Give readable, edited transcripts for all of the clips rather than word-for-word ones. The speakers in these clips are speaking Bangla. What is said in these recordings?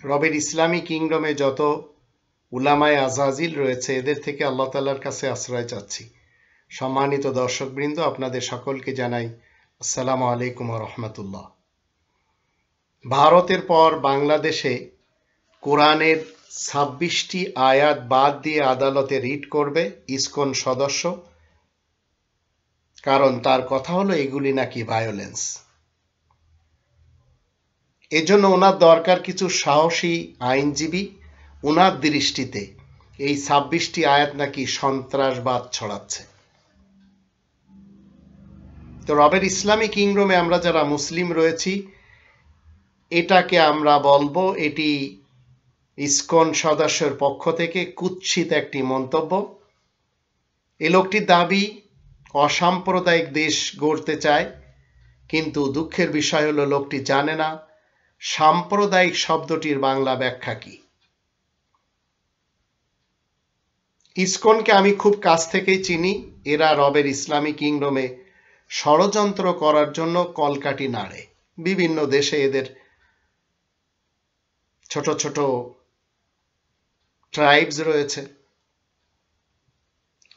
রবের ইসলামী কিংডমে যত উলামায়ে আজাজিল রয়েছে এদের থেকে আল্লাহ তাআলার কাছে আশ্রয় চাচ্ছি। সম্মানিত দর্শকবৃন্দ, আপনাদের সকলকে জানাই আসসালামু আলাইকুম ওয়া রাহমাতুল্লাহ। ভারতের পর বাংলাদেশে কোরআনের 26টি আয়াত বাদ দিয়ে আদালতে রিট করবে ইসকন সদস্য, কারণ তার কথা হলো এগুলি নাকি ভায়োলেন্স। এজন্য ওনার দরকার কিছু সাহসী আইনজীবী। ওনার দৃষ্টিতে এই 26টি আয়াত নাকি সন্ত্রাসবাদ ছড়াচ্ছে। তো রবের ইসলামী কিংডমে আমরা যারা মুসলিম রয়েছি এটাকে আমরা বলবো এটি ইসকন সদস্যের পক্ষ থেকে কুৎসিত একটি মন্তব্য। এই লোকটির দাবি অসাম্প্রদায়িক দেশ গড়তে চায়, কিন্তু দুঃখের বিষয় হলো লোকটি জানে না সাম্প্রদায়িক শব্দটির বাংলা ব্যাখ্যা কি। ইসকনকে আমি খুব কাছ থেকেই চিনি। এরা রবের ইসলামী কিংডমে ষড়যন্ত্র করার জন্য কলকাঠি নাড়ে। বিভিন্ন দেশে এদের ছোট ছোট ট্রাইবস রয়েছে।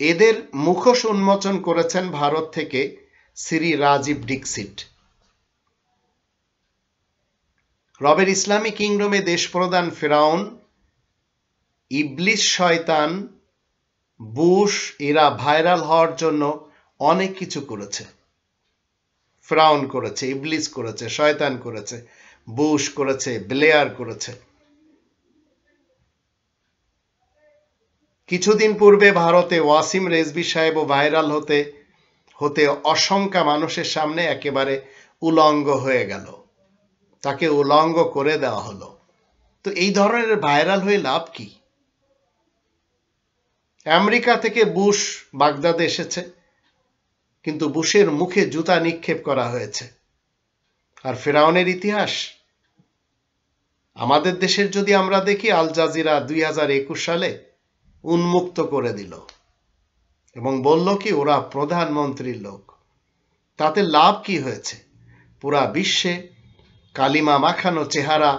এদের মুখোশ উন্মোচন করেছেন ভারত থেকে শ্রী রাজীব দীক্ষিত। রবের ইসলামী কিংডমে দেশপ্রধান ফেরাউন, ইবলিস শয়তান, বুশ এরা ভাইরাল হওয়ার জন্য অনেক কিছু করেছে। ফেরাউন করেছে, ইবলিস করেছে, শয়তান করেছে, বুশ করেছে, ব্লেয়ার করেছে। কিছুদিন পূর্বে ভারতে ওয়াসিম রেজভি সাহেবও ভাইরাল হতে হতে অসংখ্য মানুষের সামনে একেবারে উলঙ্গ হয়ে গেল, তাকে উলঙ্গ করে দেওয়া হলো। তো এই ধরনের ভাইরাল হয়ে লাভ কি? আমেরিকা থেকে বুশ বাগদাদে এসেছে, কিন্তু বুশের মুখে জুতা নিক্ষেপ করা হয়েছে। আর ফেরাউনের ইতিহাস আমাদের দেশের যদি আমরা দেখি, আল জাজিরা 2021 সালে উন্মুক্ত করে দিল এবং বলল কি ওরা প্রধানমন্ত্রীর লোক। তাতে লাভ কি হয়েছে? পুরা বিশ্বে কালিমা মাখানো চেহারা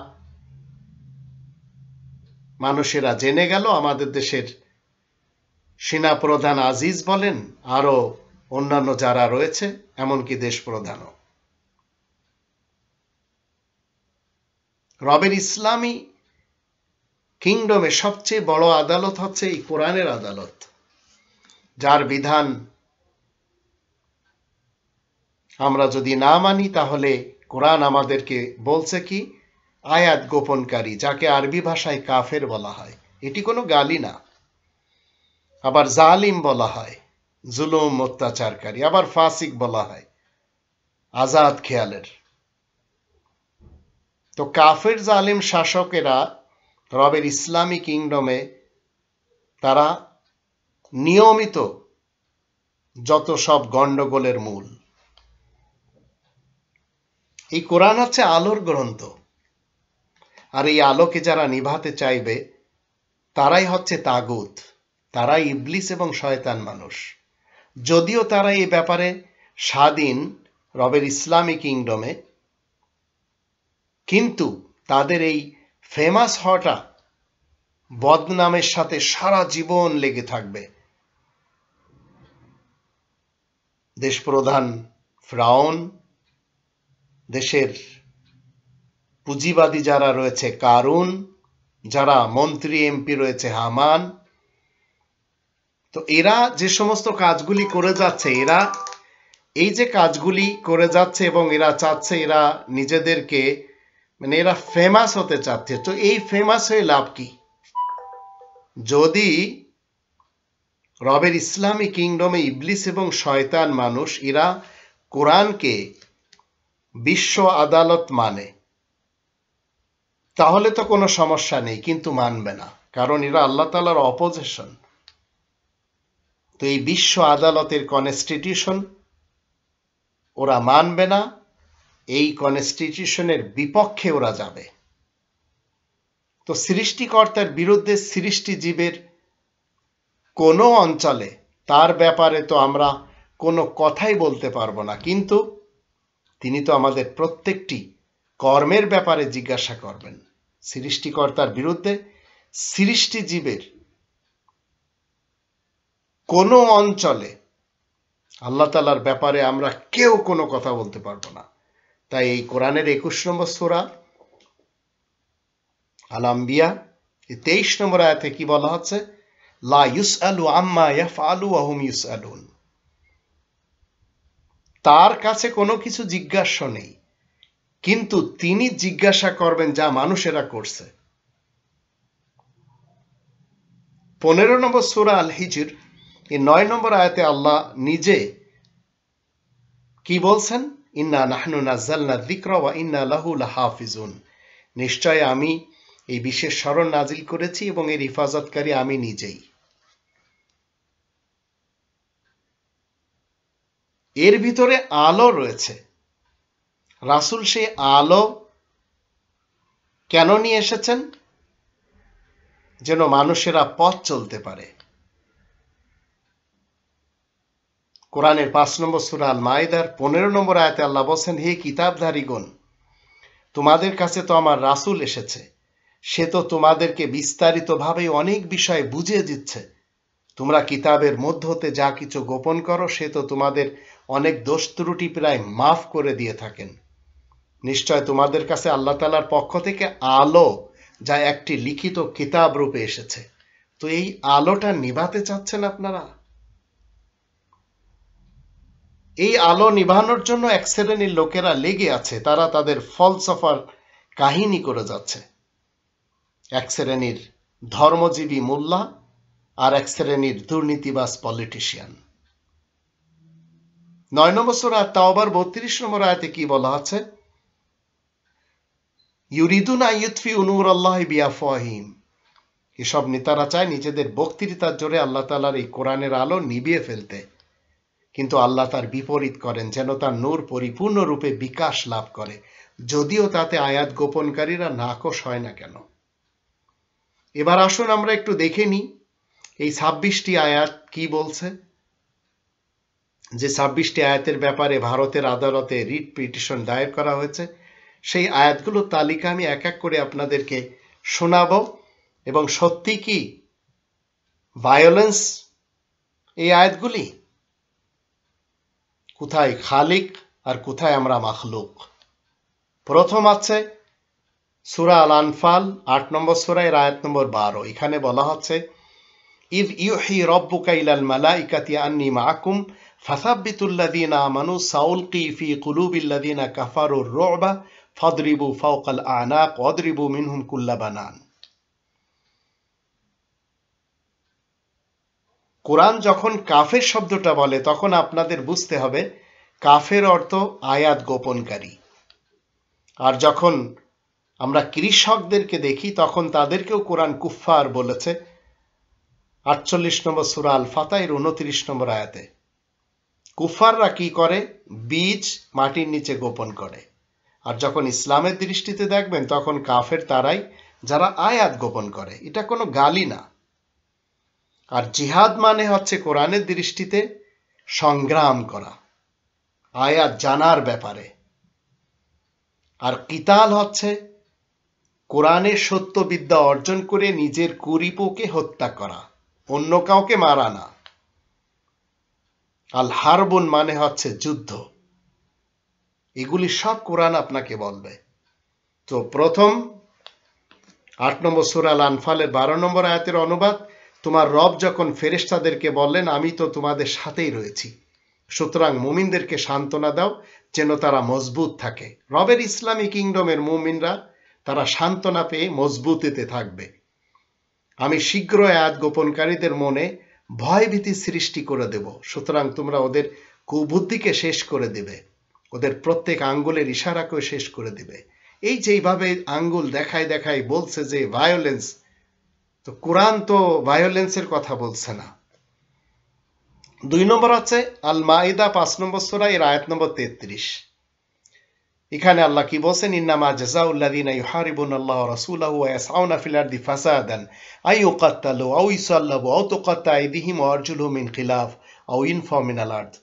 মানুষেরা জেনে গেল। আমাদের দেশের সেনাপ্রধান আজিজ বলেন, আরো অন্যান্য যারা রয়েছে, এমনকি দেশ প্রধানও। রবের ইসলামী কিংডমে সবচেয়ে বড় আদালত হচ্ছে এই কোরআনের আদালত, যার বিধান আমরা যদি না মানি তাহলে কোরআন আমাদেরকে বলছে কি, আয়াত গোপনকারী, যাকে আরবি ভাষায় কাফের বলা হয়। এটি কোনো গালি না। আবার জালিম বলা হয়, জুলুম অত্যাচারকারী। আবার ফাসিক বলা হয়, আজাদ খেয়ালের। তো কাফের জালিম শাসকেরা রবের ইসলামী কিংডমে তারা নিয়মিত যত সব গন্ডগোলের মূল। এই কোরআন হচ্ছে আলোর গ্রন্থ, আর এই আলোকে যারা নিভাতে চাইবে তারাই হচ্ছে তাগুত, তারাই ইবলিস এবং শয়তান মানুষ। যদিও তারা এই ব্যাপারে স্বাধীন রবের ইসলামী কিংডমে, কিন্তু তাদের এই ফেমাস হওয়াটা বদনামের সাথে সারা জীবন লেগে থাকবে। দেশপ্রধান ফেরাউন, দেশের পুঁজিবাদী যারা রয়েছে কারুন, যারা মন্ত্রী এমপি রয়েছে হামান। তো এরা যে সমস্ত কাজগুলি করে যাচ্ছে, এরা এই যে কাজগুলি করে যাচ্ছে এবং এরা চাচ্ছে, এরা নিজেদেরকে এরা ফেমাস হতে চাচ্ছে। তো এই ফেমাস হয়ে লাভ কি? যদি রবের ইসলামী কিংডমে ইবলিস এবং শয়তান মানুষ এরা কোরআনকে বিশ্ব আদালত মানে, তাহলে তো কোনো সমস্যা নেই, কিন্তু মানবে না, কারণ এরা আল্লাহ তাআলার অপোজিশন। তো এই বিশ্ব আদালতের কনস্টিটিউশন ওরা মানবে না, এই কনস্টিটিউশনের বিপক্ষে ওরা যাবে। তো সৃষ্টিকর্তার বিরুদ্ধে সৃষ্টি জীবের কোনো অঞ্চলে তার ব্যাপারে তো আমরা কোনো কথাই বলতে পারবো না, কিন্তু তিনি তো আমাদের প্রত্যেকটি কর্মের ব্যাপারে জিজ্ঞাসা করবেন। সৃষ্টিকর্তার বিরুদ্ধে সৃষ্টি জীবের কোনো অঞ্চলে আল্লাহ তাআলার ব্যাপারে আমরা কেউ কোনো কথা বলতে পারবো না। তাই এই কোরআনের 21 নম্বর সূরা আল আম্বিয়া 23 নম্বর আয়াতে কি বলা হচ্ছে, লা ইউসআলু আম্মা ইয়াফআলু ওয়া হুম ইউসআলুন। তার কাছে কোনো কিছু জিজ্ঞাস্য নেই, কিন্তু তিনি জিজ্ঞাসা করবেন যা মানুষেরা করছে। 15 নম্বর সূরা আল হিজর এই 9 নম্বর আয়াতে আল্লাহ নিজে কি বলছেন, ইন্না নাহনু নাযালনা যিকরা ওয়া ইন্না লাহু লাহাফিজুন। নিশ্চয় আমি এই বিশেষ স্মরণ নাজিল করেছি এবং এর হিফাজতকারী আমি নিজেই। এর ভিতরে আলো রয়েছে। রাসূল সেই আলো কেন নিয়ে এসেছেন? যেন মানুষেরা পথ চলতে পারে। কোরআনের 5 নম্বর সূরা আল মাইদার 15 নম্বর আয়াতে আল্লাহ বলেন, হে কিতাবধারীগণ, তোমাদের কাছে তো আমার রাসূল এসেছে, সে তো তোমাদেরকে বিস্তারিতভাবে অনেক বিষয় বুঝিয়ে দিচ্ছে। তোমরা কিতাবের মধ্য হতে যা কিছু গোপন করো সে তো তোমাদের অনেক দোষ ত্রুটি প্রায় মাফ করে দিয়ে থাকেন। নিশ্চয় তোমাদের কাছে আল্লাহ তাআলার পক্ষ থেকে আলো, যা একটি লিখিত কিতাব রূপে এসেছে। তো এই আলোটা নিভাতে চাচ্ছেন আপনারা? এই আলো নিভানোর জন্য এক শ্রেণীর লোকেরা লেগে আছে, তারা তাদের ফলসফার কাহিনী করে যাচ্ছে। এক শ্রেণীর ধর্মজীবী মোল্লা আর এক শ্রেণীর দুর্নীতিবাজ পলিটিশিয়ান। 9 নম্বর সূরা তাওবার 32 নম্বর আয়াতে কি বলা আছে, ইউরিদুনা ইউতফিউ নূরাল্লাহি বিআফওয়াহিহিম। এসব নেতারা চায় নিজেদের বক্তৃতার জোরে আল্লাহ তাআলার এই কোরআনের আলো নিভিয়ে ফেলতে, কিন্তু আল্লাহ তার বিপরীত করেন, যেন তার নূর পরিপূর্ণরূপে বিকাশ লাভ করে, যদিও তাতে আয়াত গোপনকারীরা নাকশ হয় না কেন। এবার আসুন আমরা একটু দেখে নিই এই 26টি আয়াত কি বলছে। যে 26টি আয়াতের ব্যাপারে ভারতের আদালতে রিট পিটিশন দায়ের করা হয়েছে, সেই আয়াতগুলোর তালিকা আমি এক এক করে আপনাদেরকে শোনাবো। এবং সত্যি কি ভায়োলেন্স এই আয়াতগুলি? কোথায় খালিক আর কোথায় আমরা মাখলুক? প্রথম আছে সূরা আল আনফাল 8 নম্বর সূরা এর আয়াত নম্বর 12। এখানে বলা হচ্ছে, ইয ইউহি রাব্বুকা ইলাল মালাইকাতি আন্নী মাআকুম ফাসাব্বিতুল্লাযীনা আমানু সাউলকি ফি কুলুবিল্লাযীনা কাফারুর রু'বা ফাদরিবু ফাওকাল আ'নাক ওয়াদরিবু মিনহুম কুল্লা বানান। কোরআন যখন কাফের শব্দটা বলে তখন আপনাদের বুঝতে হবে কাফের অর্থ আয়াত গোপনকারী। আর যখন আমরা কৃষকদেরকে দেখি তখন তাদেরকেও কোরআন কুফফার বলেছে 48 নম্বর সূরা আল ফাতহের 29 নম্বর আয়াতে। কুফফাররা কি করে? বীজ মাটির নিচে গোপন করে। আর যখন ইসলামের দৃষ্টিতে দেখবেন তখন কাফের তারাই যারা আয়াত গোপন করে। এটা কোনো গালি না। আর জিহাদ মানে হচ্ছে কোরআনের দৃষ্টিতে সংগ্রাম করা, আয়াত জানার ব্যাপারে। আর কিতাল হচ্ছে কোরআনের সত্যবিদ্যা অর্জন করে নিজের কুরিপোকে হত্যা করা, অন্য কাউকে মারা না। আল হারবুন মানে হচ্ছে যুদ্ধ। এগুলি সব কোরআন আপনাকে বলবে। তো প্রথম 8 নম্বর সূরা আল আনফালের 12 নম্বর আয়াতের অনুবাদ, তোমার রব যখন ফেরেশতাদেরকে বললেন আমি তো তোমাদের সাথেই রয়েছি, সুতরাং মুমিনদেরকে সান্ত্বনা দাও যেন তারা মজবুত থাকে। রবের ইসলামী কিংডমের মুমিনরা তারা সান্ত্বনা পেয়ে মজবুতিতে থাকবে। আমি শীঘ্র আয়াত গোপনকারীদের মনে ভয়ভীতি সৃষ্টি করে দেব, সুতরাং তোমরা ওদের কুবুদ্ধিকে শেষ করে দেবে, ওদের প্রত্যেক আঙ্গুলের ইশারাকেও শেষ করে দেবে। এই যে এইভাবে আঙ্গুল দেখায় দেখায় বলছে যে ভায়োলেন্স, তো কোরআন তো ভায়োলেন্সের কথা বলছে না। 2 নম্বর আছে আল মাইদা 5 নম্বর সূরা এর আয়াত নম্বর 33। এখানে আল্লাহ কি বলেন, ইন্নামা জাযাউল্লাযীনা ইউহারিবুনাল্লাহ ওয়া রাসূলাহু ওয়া ইয়াসআউনা ফিল আরদি ফাসাদান আই ইউকাত্তালু আও ইউসাল্লাবু আও তুকাত্তা আইদিহিম ওয়া আরজুলুহুম মিন খিলাফ আও ইউনফাউ মিনাল আরদ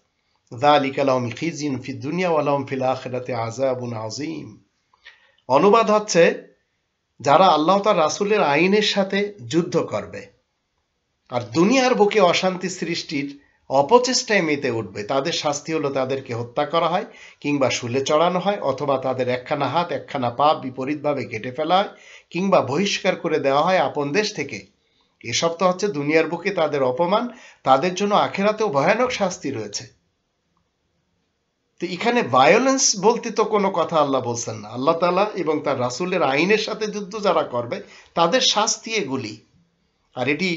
যালিকা লাহুম খিজিয়ুন ফিদ দুনিয়া ওয়া লাহুম ফিল আখিরাতি আযাবুন আযীম। অনুবাদ হচ্ছে যারা আল্লাহ তার রাসূলের আইনের সাথে যুদ্ধ করবে আর দুনিয়ার বুকে অশান্তি সৃষ্টির অপচেষ্টায় মেতে উঠবে, তাদের শাস্তি হলো তাদেরকে হত্যা করা হয় কিংবা শুলে চড়ানো হয়, অথবা তাদের একখানা হাত একখানা পা বিপরীতভাবে কেটে ফেলা হয় কিংবা বহিষ্কার করে দেওয়া হয় আপন দেশ থেকে। এসব তো হচ্ছে দুনিয়ার বুকে তাদের অপমান, তাদের জন্য আখেরাতেও ভয়ানক শাস্তি রয়েছে। তো এখানে ভায়োলেন্স বলতে তো কোনো কথা আল্লাহ বলছেন না। আল্লাহ তাআলা এবং তার রাসূলের আইনের সাথে যুদ্ধ যারা করবে তাদের শাস্তি এগুলি। আর এটি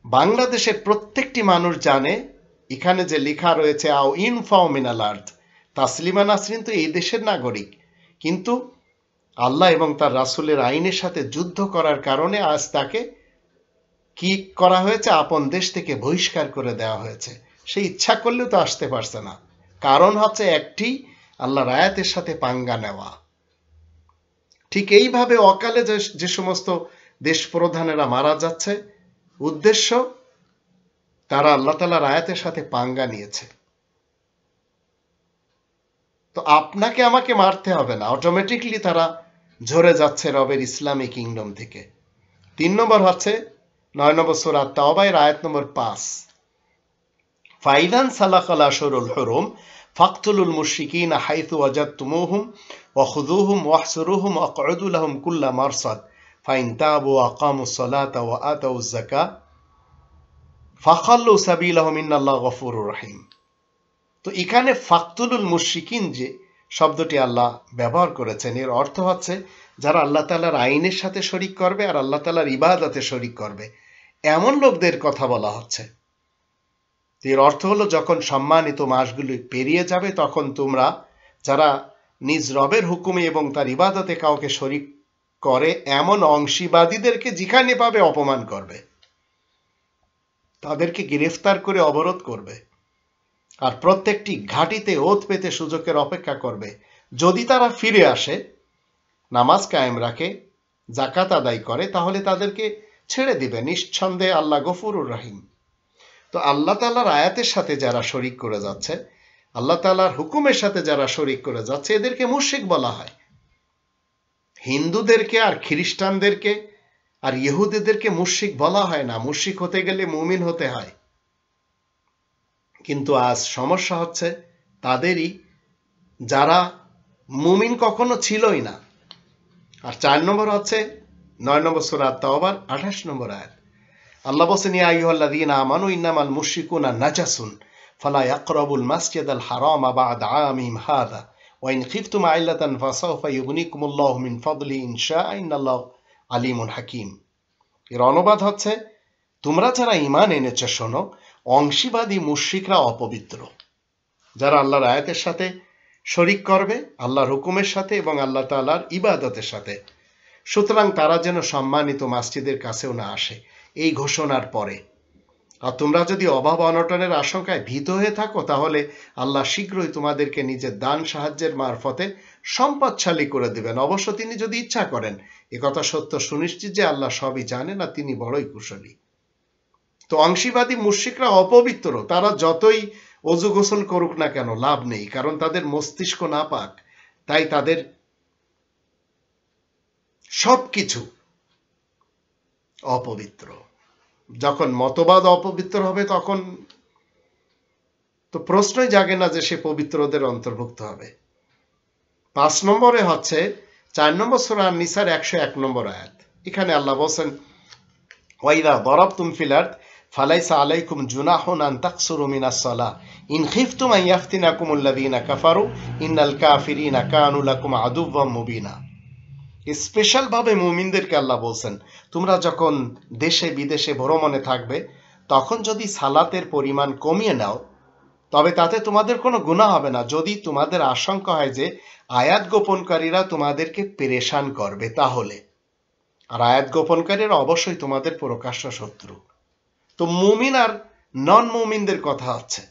বাংলাদেশের প্রত্যেকটি মানুষ জানে। এখানে যে লেখা রয়েছে আও ইনফাও মিনাল আরদ, তাসলিমা নাসরিন তো এই দেশের নাগরিক, কিন্তু আল্লাহ এবং তার রাসূলের আইনের সাথে যুদ্ধ করার কারণে আজ তাকে কি করা হয়েছে, আপন দেশ থেকে বহিষ্কার করে দেওয়া হয়েছে। সে ইচ্ছা করলেও তো আসতে পারছে না। কারণ হচ্ছে একটি, আল্লাহর আয়াতের সাথে পাঙ্গা নেওয়া। ঠিক এইভাবে অকালে যে সমস্ত দেশ প্রধানেরা মারা যাচ্ছে, উদ্দেশ্য তারা আল্লাহ তাআলার আয়াতের সাথে পাঙ্গা নিয়েছে। তো আপনাকে আমাকে মারতে হবে না, অটোমেটিকলি তারা ঝরে যাচ্ছে রবের ইসলামী কিংডম থেকে। 3 নম্বর হচ্ছে 9 নম্বর সূরা তাওবার আয়াত নম্বর 5, ফাইদান সালাকাল আশহুরুল হুরুম ফাকতুলুল মুশরিকিনা হাইথু ওয়াজাদতুমুহুম ওয়াখুযুহুম ওয়াহসুরুহুম ওয়াকউদু লাহুম কুল্লা মারসাদ ফাইন তাবু ওয়া আকামুস সালাতা ওয়া আতাউজ যাকাত ফাখাল্লু সাবিলাহুম ইন্নাল্লাহা গফুরুর রহিম। তো এখানে ফাকতুলুল মুশরিকিন যে শব্দটি আল্লাহ ব্যবহার করেছেন, এর অর্থ হচ্ছে যারা আল্লাহ তাআলার আইনের সাথে শরীক করবে আর আল্লাহ তাআলার ইবাদতে শরীক করবে, এমন লোকদের কথা বলা হচ্ছে। এর অর্থ হলো যখন সম্মানিত মাসগুলি পেরিয়ে যাবে তখন তোমরা যারা নিজ রবের হুকুমে এবং তার ইবাদতে কাউকে শরীক করে এমন অংশীবাদীদেরকে যেখানে পাবে অপমান করবে, তাদেরকে গ্রেফতার করে অবরোধ করবে আর প্রত্যেকটি ঘাঁটিতে ওত পেতে সুযোগের অপেক্ষা করবে। যদি তারা ফিরে আসে, নামাজ কায়েম রাখে, যাকাত আদায় করে, তাহলে তাদেরকে ছেড়ে দিবে। নিঃসন্দেহে আল্লাহ গফুরুর রহিম। তো আল্লাহ তাআলার আয়াতের সাথে যারা শরীক করে যাচ্ছে, আল্লাহ তাআলার হুকুমের সাথে যারা শরীক করে যাচ্ছে, এদেরকে মুশরিক বলা হয়। হিন্দুদেরকে আর খ্রিস্টানদেরকে আর ইহুদিদেরকে মুশরিক বলা হয় না। মুশরিক হতে গেলে মুমিন হতে হয়। কিন্তু আজ সমস্যা হচ্ছে তাদেরই যারা মুমিন কখনো ছিলই না। আর 4 নম্বর হচ্ছে 9 নম্বর সূরা তাওবার 28 নম্বর আয়াত। আল্লাহ বলেন, ইয়া আইয়ুহাল্লাযীনা আমানু ইন্নামাল মুশরিকুনা নাজাসুন ফালা ইয়াকরাবুল মাসজিদাল হারামা বা'দা আমিহিম হাযা ওয়া ইন খিফতুম আইল্লাতান ফাসাওফা ইউগনিকুমুল্লাহু মিন ফাদলিহি ইনশাআ ইন্নাল্লাহু আলিমুন হাকীম। এর অনুবাদ হচ্ছে, তোমরা যারা ঈমান এনেছো শোনো, অংশীবাদী মুশরিকরা অপবিত্র, যারা আল্লাহর আয়াতের সাথে শরীক করবে, আল্লাহর হুকুমের সাথে এবং আল্লাহ তাআলার ইবাদতের সাথে। সুতরাং তারা যেন সম্মানিত মসজিদের কাছেও না আসে এই ঘোষণার পরে। আর তোমরা যদি অভাব অনটনের আশঙ্কায় ভীত হয়ে থাকো, তাহলে আল্লাহ শীঘ্রই তোমাদেরকে নিজের দান সাহায্যের মারফতে সম্পদশালী করে দেবেন, অবশ্য তিনি যদি ইচ্ছা করেন। একথা সত্য সুনিশ্চিত যে আল্লাহ সবই জানেন আর তিনি বড়ই কুশলী। তো অংশীবাদী মুশরিকরা অপবিত্র, তারা যতই অজু গোসল করুক না কেন লাভ নেই, কারণ তাদের মস্তিষ্ক নাপাক। তাই তাদের সবকিছু অপবিত্র। যখন মতবাদ অপবিত্র হবে তখন তো প্রশ্নই জাগে না যে সে পবিত্রদের অন্তর্ভুক্ত হবে। 5 নম্বরে হচ্ছে 4 নম্বর সূরা নিসার 101 নম্বর আয়াত। এখানে আল্লাহ বলেন, ওয়াইদা দারাবতুম ফিল আরদ ফালাইসা আলাইকুম জুনাহুন আন তাকসুরু মিনাস সালাহ ইন খিফতুম আন ইয়াফতিনাকুমুল্লাযীনা কাফারু ইন্নাল কাফিরিনা কানু লাকুম আদুওয়াম মুবিনা। স্পেশাল ভাবে মুমিনদেরকে আল্লাহ বলছেন, তোমরা যখন দেশে বিদেশে ভ্রমণে থাকবে তখন যদি সালাতের পরিমাণ কমিয়ে নাও তবে তাতে তোমাদের কোনো গুনাহ হবে না, যদি তোমাদের আশঙ্কা হয় যে আয়াত গোপনকারীরা তোমাদেরকে পেরেশান করবে তাহলে। আর আয়াত গোপনকারীরা অবশ্যই তোমাদের প্রকাশ্য শত্রু। তো মুমিন আর নন মুমিনদের কথা হচ্ছে।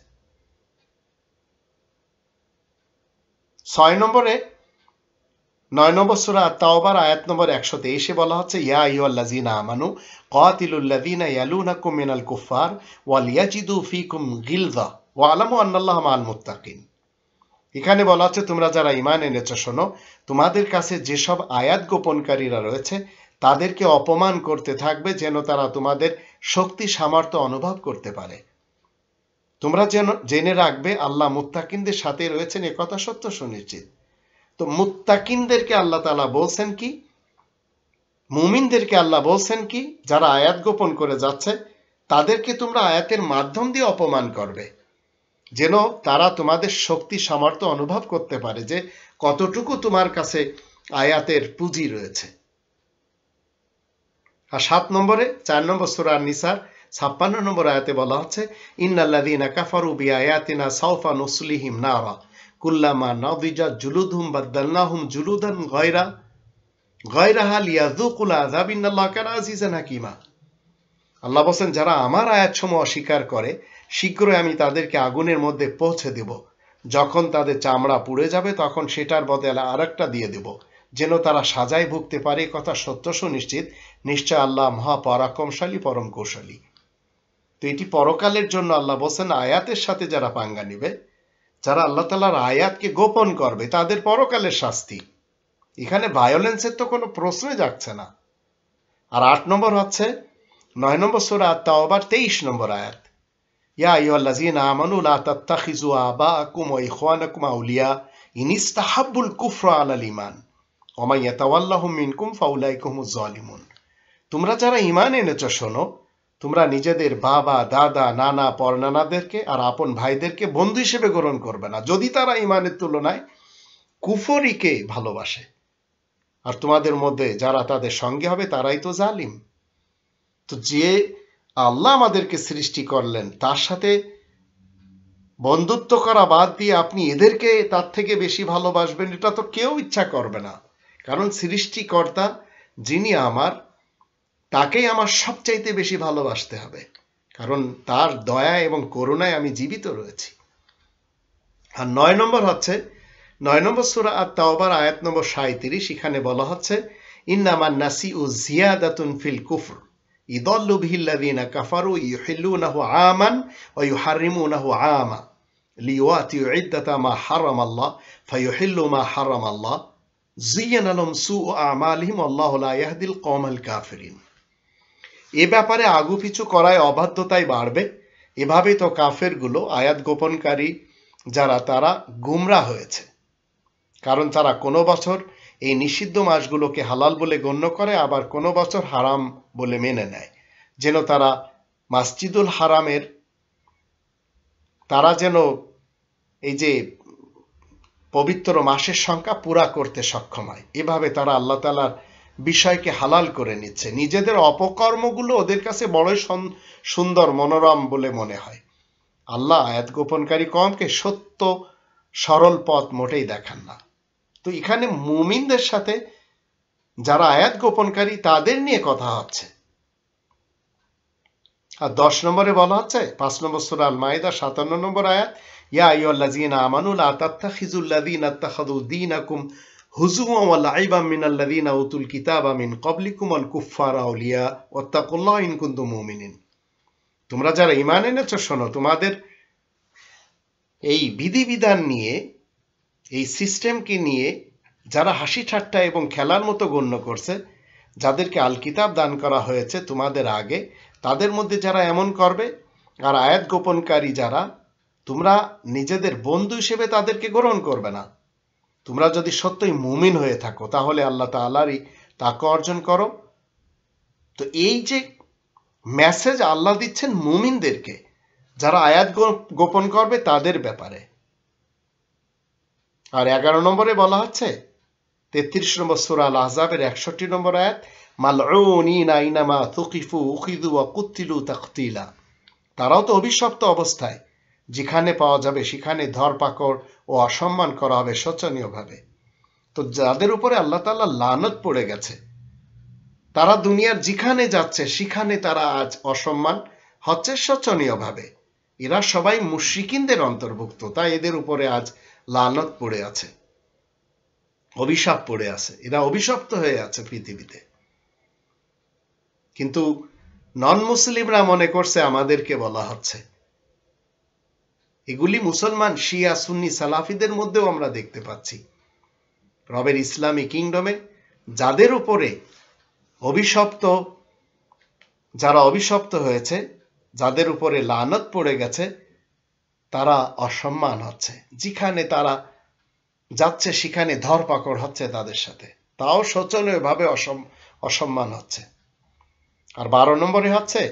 6 নম্বরে 9 নম্বর সূরা তাওবার আয়াত নম্বর 123 বলা হচ্ছে, ইয়া আইয়ুহাল্লাযীনা আমানু কাতিলুল্লাযীনা ইয়ালুনাকুম মিনাল কুফফার ওয়াল ইয়াজিদু ফীকুম গিলযা ওয়া'লামু আন্নাল্লাহা মা'আল মুত্তাকিন। এখানে বলা হচ্ছে তোমরা যারা ঈমান এনেছো শোনো, তোমাদের কাছে যেসব আয়াত গোপনকারীরা রয়েছে তাদেরকে অপমান করতে থাকবে যেন তারা তোমাদের শক্তি সামর্থ্য অনুভব করতে পারে। তোমরা যেন জেনে রাখবে আল্লাহ মুত্তাকিনদের সাথে রয়েছেন, এ কথা সত্য সুনিশ্চিত। তো মুত্তাকিনদেরকে আল্লাহ তাআলা বলছেন কি, মুমিনদেরকে আল্লাহ বলছেন কি, যারা আয়াত গোপন করে যাচ্ছে তাদেরকে তোমরা আয়াতের মাধ্যম দিয়ে অপমান করবে যেন তারা তোমাদের শক্তি সামর্থ্য অনুভব করতে পারে যে কতটুকু তোমার কাছে আয়াতের পুঁজি রয়েছে। আর 7 নম্বরে 4 নম্বর সূরা নিসার 56 নম্বর আয়াতে বলা হচ্ছে ইন্নাল্লাযীনা কাফারু বিআয়াতিনা সাওফা নুসলিহিম নারা কুল্লামা নাদিজাত জুলুদহুম বাদদালনাহুম জুলুদান গায়রাহা লিয়াযুকুল আযাব ইন্নাল্লাহা কানা আজিজান হাকীমা। আল্লাহ বলেন যারা আমার আয়াতসমূহ অস্বীকার করে শীঘ্রই আমি তাদেরকে আগুনের মধ্যে পৌঁছে দেব, যখন তাদের চামড়া পুড়ে যাবে তখন সেটার বদলে আরেকটা দিয়ে দেব যেন তারা সাজায় ভুগতে পারে। কথা সত্য সুনিশ্চিত, নিশ্চয় আল্লাহ মহাপরাক্রমশালী পরম কৌশলী। তো এটি পরকালের জন্য আল্লাহ বলেন আয়াতের সাথে যারা পাঙ্গা নিবে, যারা আল্লাহ তাআলার আয়াতকে গোপন করবে তাদের পরকালের শাস্তি। এখানে ভায়োলেন্সের তো কোনো প্রশ্নই যাচ্ছে না। আর 8 নম্বর হচ্ছে 9 নম্বর সূরা আত-তাওবার 23 নম্বর আয়াত, ইয়া আইয়ুহাল্লাযীনা আমানু লা তাত্তাখিযু আবাআকুম ওয়া ইখওয়ানাকুম আউলিয়া ইন ইসতাহাব্বুল কুফরা আলাল ঈমান ওয়া মান ইয়াতাওয়াল্লাহুম মিনকুম ফাউলাইকা হুমুজ জালিমুন। তোমরা যারা ঈমান এনেছো শোনো, তোমরা নিজেদের বাবা দাদা নানা পরনানাদেরকে আর আপন ভাইদেরকে বন্ধু হিসেবে গ্রহণ করবে না যদি তারা ঈমানের তুলনায় কুফরিকে ভালোবাসে, আর তোমাদের মধ্যে যারা তাদের সঙ্গে হবে তারাই তো জালিম। তো যে আল্লাহ আমাদেরকে সৃষ্টি করলেন তার সাথে বন্ধুত্ব করা বাদ দিয়ে আপনি এদেরকে তার থেকে বেশি ভালোবাসবেন, এটা তো কেউ ইচ্ছা করবে না। কারণ সৃষ্টিকর্তা যিনি আমার, তাকেই আমার সবচাইতে বেশি ভালোবাসতে হবে, কারণ তার দয়া এবং করুণায় আমি জীবিত রয়েছি। আর 9 নম্বর হচ্ছে 9 নম্বর সূরা আত-তাওবার আয়াত নম্বর 37, এখানে বলা হচ্ছে ইন্নামান নাসিউ জিয়াদাতুন ফিল কুফর ইদাল্লু বিহিল্লাযীনা কাফারু ইউহিল্লুনাহু আমান ওয়া ইউহাররিমুনাহু আমা লিওয়াতিউ ইদ্দাতা মা হারামাল্লাহ ফায়ুহিল্লু মা হারামাল্লাহ যিয়ানা লাহুম সুউ আমালিহিম আল্লাহু লা ইয়াহদিল কওমাল কাফিরিন। এ ব্যাপারে আগুপিছু করায় অবাধ্যতাই বাড়বে। এভাবেই তো কাফেরগুলো আয়াত গোপনকারী যারা তারা গুমরা হয়েছে, কারণ তারা কোনো বছর এই নিষিদ্ধ মাসগুলোকে হালাল বলে গণ্য করে, আবার কোনো বছর হারাম বলে মেনে নেয় যেন তারা মসজিদুল হারামের তারা যেন এই যে পবিত্র মাসের সংখ্যা পুরা করতে সক্ষম হয়। এভাবে তারা আল্লাহ তাআলার বিষয়কে হালাল করে নিচ্ছে। নিজেদের অপকর্মগুলো ওদের কাছে বড়ই সুন্দর মনোরম বলে মনে হয়। আল্লাহ আয়াত গোপনকারী কওমকে সত্য সরল পথ মোটেই দেখান না। তো এখানে মুমিনদের সাথে যারা আয়াত গোপনকারী তাদের নিয়ে কথা হচ্ছে। আর 10 নম্বরে বলা হচ্ছে 5 নম্বর সূরা আল মাইদা 57 নম্বর আয়াত, ইয়া আইয়ুহাল্লাযীনা আমানু লা তাত্তাখিযুল্লাযীনা ইত্তাখাযু দীনাকুম হুজুওয়ান ওয়া লাইবাম মিনাল্লাযীনা উতুল কিতাবা মিন ক্বাবলিকুম ওয়াল কুফফারা আউলিয়া ওয়াত্তাকুল্লাহা ইন কুনতুম মুমিনিন। তোমরা যারা ঈমান এনেছো শোনো, তোমাদের এই বিধিবিধান নিয়ে, এই সিস্টেমকে নিয়ে যারা হাসি ঠাট্টা এবং খেলার মতো গণ্য করছে, যাদেরকে আল কিতাব দান করা হয়েছে তোমাদের আগে, তাদের মধ্যে যারা এমন করবে আর আয়াত গোপনকারী যারা, তোমরা নিজেদের বন্ধু হিসেবে তাদেরকে গ্রহণ করবে না। তোমরা যদি সত্যই মুমিন হয়ে থাকো তাহলে আল্লাহ তাআলারই তাকওয়া অর্জন করো। তো এই যে মেসেজ আল্লাহ দিচ্ছেন মুমিনদেরকে, যারা আয়াত গোপন করবে তাদের ব্যাপারে। আর 11 নম্বরে বলা হচ্ছে 33 নম্বর সূরা আল আহজাবের 61 নম্বর আয়াত, মালউনিনা আইনামা তুকিফু উখিযু ওয়া কুতিলু তাকতিলা। তারাও তো অভিশপ্ত অবস্থায়, যেখানে পাওয়া যাবে সেখানে ধরপাকড় ও অসম্মান করা হবে শোচনীয়ভাবে। তো যাদের উপরে আল্লাহ তাআলা লানত পড়ে গেছে, তারা দুনিয়ার যেখানে যাচ্ছে সেখানে তারা আজ অসম্মান হচ্ছে শোচনীয়ভাবে। এরা সবাই মুশরিকিনদের অন্তর্ভুক্ত, তাই এদের উপরে আজ লানত পড়ে আছে, অভিশাপ পড়ে আছে, এরা অভিশপ্ত হয়ে আছে পৃথিবীতে। কিন্তু নন মুসলিমরা মনে করছে আমাদেরকে বলা হচ্ছে। এগুলি মুসলমান শিয়া সুন্নি সালাফিদের মধ্যেও আমরা দেখতে পাচ্ছি। রবের ইসলামী কিংডমে যাদের উপরে যারা অভিশপ্ত হয়েছে, যাদের উপরে লানত পড়ে গেছে, তারা অসম্মান হচ্ছে। যেখানে তারা যাচ্ছে সেখানে ধরপাকড় হচ্ছে তাদের সাথে, তাও শোচনীয়ভাবে অসম্মান হচ্ছে। আর 12 নম্বরে হচ্ছে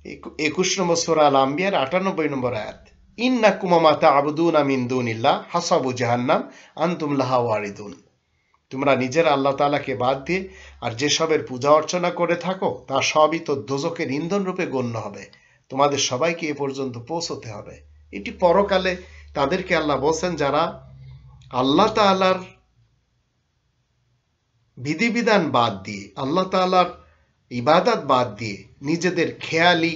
21 নম্বর সূরা আল আম্বিয়ার 98 নম্বর আয়াত, ইন্নাকুম মা তা'বুদুনা মিন দুনিল্লাহ হাসাবু জাহান্নাম আনতুম লাহা ওয়ারিদুন। তোমরা নিজের আল্লাহ তাআলাকে বাদ দিয়ে আর যেসবের পূজা অর্চনা করে থাকো তা সবই তো দোজখের ইন্ধন রূপে গণ্য হবে। তোমাদের সবাইকে এ পর্যন্ত পৌঁছতে হবে। এটি পরকালে তাদেরকে আল্লাহ বলছেন যারা আল্লাহ তাআলার বিধিবিধান বাদ দিয়ে, আল্লাহ তাআলার ইবাদত বাদ দিয়ে নিজেদের খেয়ালি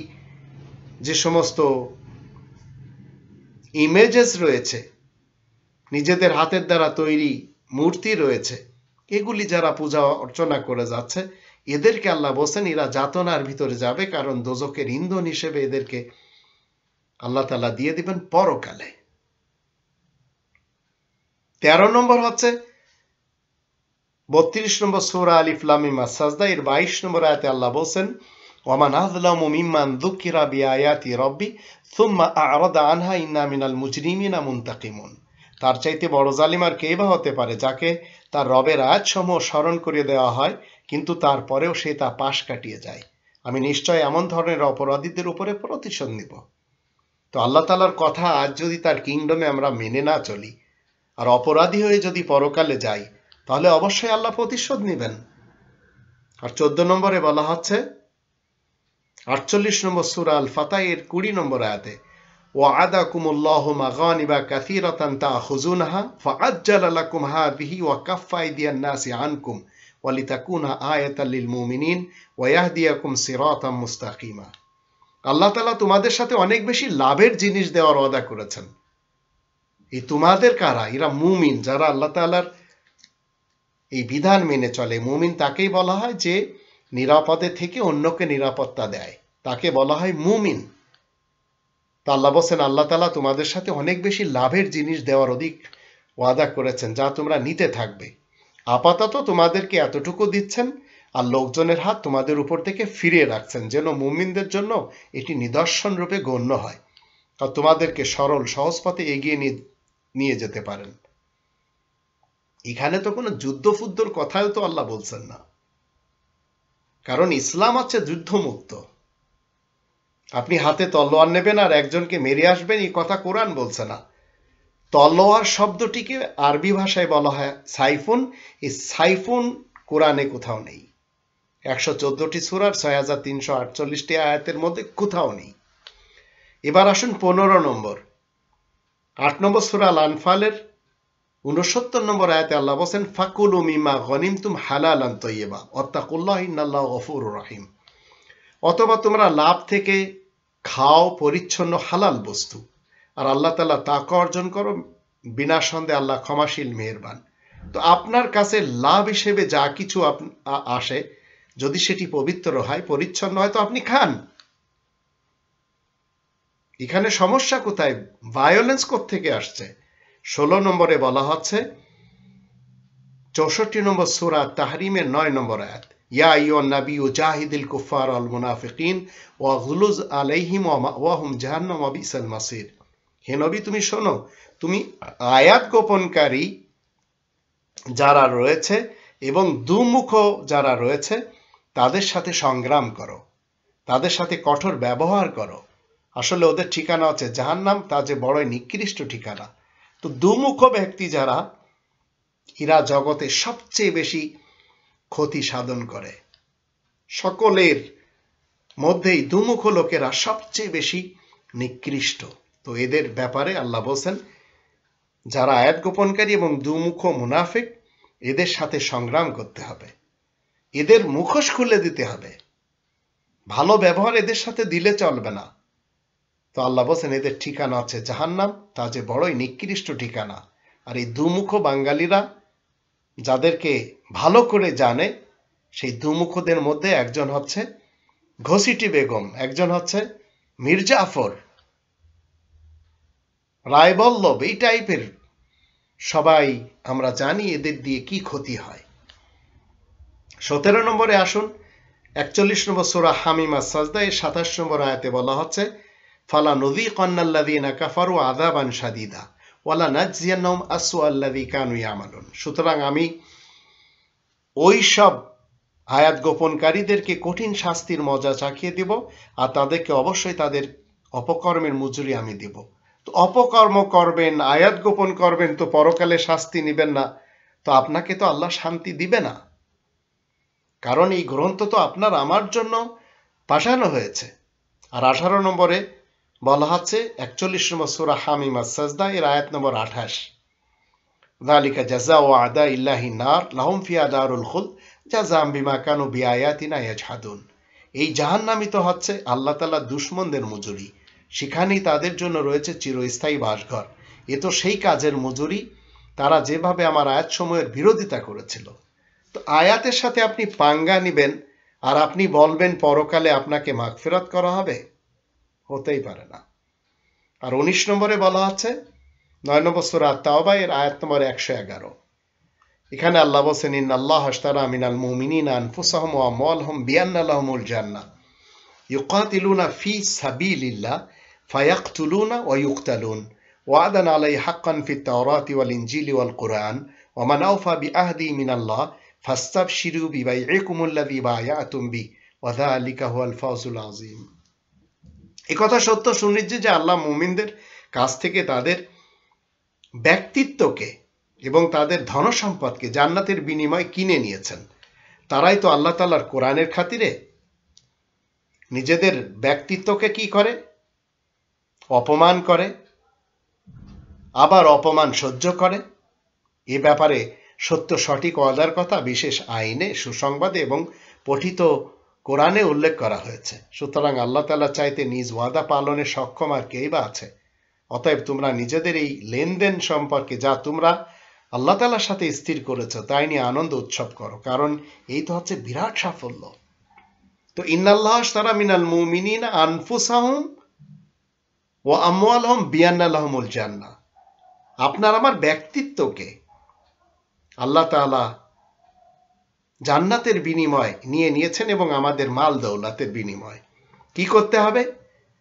যে সমস্ত ইমেজেস রয়েছে, নিজেদের হাতের দ্বারা তৈরি মূর্তি রয়েছে, এগুলি যারা পূজা অর্চনা করে যাচ্ছে, এদেরকে আল্লাহ বলছেন এরা যাতনার ভিতরে যাবে, কারণ দোজখের ইন্ধন হিসেবে এদেরকে আল্লাহ তাআলা দিয়ে দিবেন পরকালে। 13 নম্বর হচ্ছে 32 নম্বর সূরা আলিফ লাম মিম আস-সাজদা এর 22 নম্বর আয়াতে আল্লাহ বলছেন, ওয়ামান আযলামু মিম্মান যুকিরা বিআয়াতি রাব্বি সুম্মা আ'রাদা আনহা ইন্না মিনাল মুজরিমিনা মুনতাকিমুন। তার চাইতে বড় জালিম আর কে বা হতে পারে, যাকে তার রবের আয়াতসমূহ স্মরণ করিয়ে দেওয়া হয় কিন্তু তারপরেও সে তা পাশ কাটিয়ে যায়। আমি নিশ্চয় এমন ধরনের অপরাধীদের উপরে প্রতিশোধ নিব। তো আল্লাহ তাআলার কথা আজ যদি তার কিংডমে আমরা মেনে না চলি আর অপরাধী হয়ে যদি পরকালে যাই, তাহলে অবশ্যই আল্লাহ প্রতিশোধ নেবেন। আর 14 নম্বরে বলা হচ্ছে 48 নম্বর সূরা আল ফাতহ এর 20 নম্বর আয়াতে, ওয়া'আদাকুমুল্লাহু মাগানিবা কাসীরাতান তা'খুযুনহা ফাআজ্জালা লাকুম হাযিহি ওয়া কাফফা আইদিয়ান নাসি আনকুম ওয়া লিতাকুনা আয়াতাল লিল মুমিনিন ওয়া ইয়াহদিয়াকুম সিরাতাম মুস্তাকিমা। আল্লাহ তাআলা তোমাদের সাথে অনেক বেশি লাভের জিনিস দেওয়ার ওয়াদা করেছেন। এই তোমাদের কারা? এরা মুমিন, যারা আল্লাহ তাআলার এই বিধান মেনে চলে। মুমিন তাকেই বলা হয় যে নিরাপদে থেকে অন্যকে নিরাপত্তা দেয়, তাকে বলা হয় মুমিন। তা আল্লাহ বলছেন আল্লাহ তাআলা তোমাদের সাথে অনেক বেশি লাভের জিনিস দেওয়ার অধিক ওয়াদা করেছেন, যা তোমরা নিতে থাকবে। আপাতত তোমাদেরকে এতটুকু দিচ্ছেন আর লোকজনের হাত তোমাদের উপর থেকে ফিরিয়ে রাখছেন, যেন মুমিনদের জন্য এটি নিদর্শন রূপে গণ্য হয় আর তোমাদেরকে সরল সহজ পথে এগিয়ে নিয়ে যেতে পারেন। এখানে তো কোনো যুদ্ধফুদ্ধর কথাও তো আল্লাহ বলছেন না, কারণ ইসলাম হচ্ছে যুদ্ধমুক্ত। আপনি হাতে তলোয়ার নেবেন আর একজনকে মেরে আসবেন, এই কথা কোরআন বলছে না। তলোয়ার শব্দটিকে আরবি ভাষায় বলা হয় সাইফুন। এই সাইফুন কোরআনে কোথাও নেই। 114টি সূরার 6348টি আয়াতের মধ্যে কোথাও নেই। এবার আসুন 15 নম্বর 8 নম্বর সূরা আল আনফালের 69 নম্বর আয়াতে আল্লাহ বলেন, ফাকুলু মিমা গনিমতুম হালালান তাইয়্যিবা ওয়াত্তাকুল্লাহ ইন্নাল্লাহু গফুরুর রহিম। অথবা তোমরা লাভ থেকে খাও পরিচ্ছন্ন হালাল বস্তু, আর আল্লাহ তাআলা তাকওয়া অর্জন করো, বিনা সন্দেহে আল্লাহ ক্ষমাশীল মেহেরবান। তো আপনার কাছে লাভ হিসেবে যা কিছু আসে, যদি সেটি পবিত্র হয়, পরিচ্ছন্ন হয়, তো আপনি খান। এখানে সমস্যা কোথায়? ভায়োলেন্স কোত্থেকে আসছে? 16 নম্বরে বলা হচ্ছে 64 নম্বর সূরা তাহরিমের 9 নম্বর আয়াত, ইয়া আইয়ুহান নাবিয়্যু জাহিদিল কুফার ওয়াল মুনাফিকিন ওয়াগলুজ আলাইহিম ওয়া মাওয়াহুম জাহান্নাম ওয়া বিসাল মাসির। হে নবী, তুমি শোনো, তুমি আয়াত গোপনকারী যারা রয়েছে এবং দুমুখ যারা রয়েছে তাদের সাথে সংগ্রাম করো, তাদের সাথে কঠোর ব্যবহার করো। আসলে ওদের ঠিকানা হচ্ছে জাহান্নাম, তা যে বড়ই নিকৃষ্ট ঠিকানা। তো দুমুখ ব্যক্তি যারা, এরা জগতে সবচেয়ে বেশি ক্ষতি সাধন করে। সকলের মধ্যেই দুমুখ লোকেরা সবচেয়ে বেশি নিকৃষ্ট। তো এদের ব্যাপারে আল্লাহ বলছেন, যারা আয়াত গোপনকারী এবং দুমুখ মুনাফিক, এদের সাথে সংগ্রাম করতে হবে, এদের মুখোশ খুলে দিতে হবে। ভালো ব্যবহার এদের সাথে দিলে চলবে না। তো আল্লাহ বলছেন এদের ঠিকানা আছে জাহান্নাম, তা যে বড়ই নিকৃষ্ট ঠিকানা। আর এই দুমুখ বাঙালিরা যাদেরকে ভালো করে জানে, সেই দুমুখদের মধ্যে একজন হচ্ছে ঘসিটি বেগম, একজন হচ্ছে মীর জাফর। রায়বল্লভ, এই টাইপের সবাই আমরা জানি এদের দিয়ে কি ক্ষতি হয়। 17 নম্বরে আসুন, 41 নম্বর সূরা হামিম আস-সাজদা এর 27 নম্বর আয়াতে বলা হচ্ছে, ফালা নুযিকান্নাল্লাযীনা কাফারু আযাবান শাদীদা ওয়ালা নাজজিয়ান্নাহুম আসওয়াল্লাযী কানু ইয়ামালুন। সুতরাং আমি ওই সব আয়াত গোপনকারীদেরকে কঠিন শাস্তির মজা চাখিয়ে দিব, আর তাদেরকে অবশ্যই তাদের অপকর্মের মজুরি আমি দিব। তো অপকর্ম করবেন, আয়াত গোপন করবেন, তো পরকালে শাস্তি নেবেন না, তো আপনাকে তো আল্লাহ শান্তি দিবে না। কারণ এই গ্রন্থ তো আপনার আমার জন্য পাঠানো হয়েছে। আর 18 নম্বরে বলা হচ্ছে 41 নম্বর সূরা হামিম আস-সাজদা এর আয়াত নম্বর 28, যালিকা জাযাউ আদাইল্লাহি নার লাহুম ফিহা দারুল খুলদ জাযাআম বিমা কানু বিআয়াতিনা ইয়াজহাদুন। এই জাহান্নামই তো হচ্ছে আল্লাহ তাআলার দুশমনদের মজুরি, সেখানেই তাদের জন্য রয়েছে চিরস্থায়ী বাসঘর। এ তো সেই কাজের মজুরি, তারা যেভাবে আমার আয়াতসমূহের বিরোধিতা করেছিল। তো আয়াতের সাথে আপনি পাঙ্গা নিবেন আর আপনি বলবেন পরকালে আপনাকে মাগফিরাত করা হবে, হতেই পারে না। আর 19 নম্বরে বলা আছে 9 নম্বর সূরা আত-তাওবা এর আয়াত নম্বর 111, এখানে আল্লাহ বলেন, ইন্নাল্লাহা আশতারা মিনাল মুমিনিনা আনফুসাহুম ওয়া আমওয়ালাহুম বিআন্না লাহুমুল জান্নাহ ইউকাতিলুনা ফি সাবিলিল্লাহ ফায়াকতুলুনা ওয়া ইউকতালুন ওয়াদান আলাইহি হাক্কান ফিত তাওরাতি ওয়াল ইনজিলি ওয়াল কুরআন ওয়া মান আওফা বিআহদি মিনাল্লাহ ফাস্তাবশিরু বিবাইইকুমুল্লাযী বায়াতুম বি ওয়া যালিকা হুয়াল ফাওজুল আযীম। এই কথা সত্য সুনিশ্চিত যে আল্লাহ মুমিনদের কাছ থেকে তাদের ব্যক্তিত্বকে এবং তাদের ধনসম্পদকে জান্নাতের বিনিময়ে কিনে নিয়েছেন। তারাই তো আল্লাহ তাআলার কোরআনের খাতিরে নিজেদের ব্যক্তিত্বকে কি করে? অপমান করে, আবার অপমান সহ্য করে। এ ব্যাপারে সত্য সঠিক ওয়াদার কথা বিশেষ আইনে, সুসংবাদে এবং পঠিত কোরআনে উল্লেখ করা হয়েছে। সুতরাং আল্লাহ তাআলা চাইতে নিজ ওয়াদা পালনে সক্ষম আর কেই বা আছে? অতএব তোমরা নিজেদের এই লেনদেন সম্পর্কে যা তোমরা আল্লাহ তাআলার সাথে স্থির করেছ তাই নিয়ে আনন্দ উৎসব করো, কারণ এই তো হচ্ছে বিরাট সাফল্য। তো ইন্নাল্লাহা আশতারা মিনাল মুমিনিনা আনফুসাহুম ওয়া আমওয়ালাহুম বিআন্না লাহুমুল জান্নাহ। আপনার আমার ব্যক্তিত্বকে আল্লাহ তাআলা জান্নাতের বিনিময় নিয়ে নিয়েছেন এবং আমাদের মাল দৌলতের বিনিময় কি করতে হবে?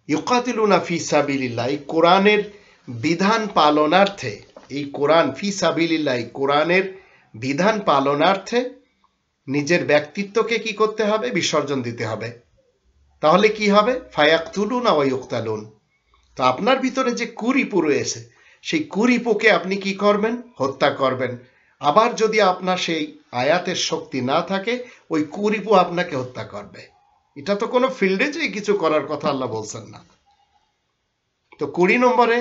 ইউকাতিলুনা ফি সাবিলিল্লাহ, এই কোরআনের বিধান পালনার্থে, এই কোরআন ফি সাবিলিল্লাহ, এই কোরআনের বিধান পালনার্থে নিজের ব্যক্তিত্বকে কি করতে হবে? বিসর্জন দিতে হবে। তাহলে কি হবে? ফায়াকতুলুনা ওয়া ইউকতালুন। তো আপনার ভিতরে যে কুরিপু রয়েছে, সেই কুরিপুকে আপনি কি করবেন? হত্যা করবেন। আবার যদি আপনার সেই আয়াতের শক্তি না থাকে, ওই কুরিপু আপনাকে হত্যা করবে। এটা তো কোনো ফিল্ডে যে কিছু করার কথা আল্লাহ বলছেন না। তো 20 নম্বরে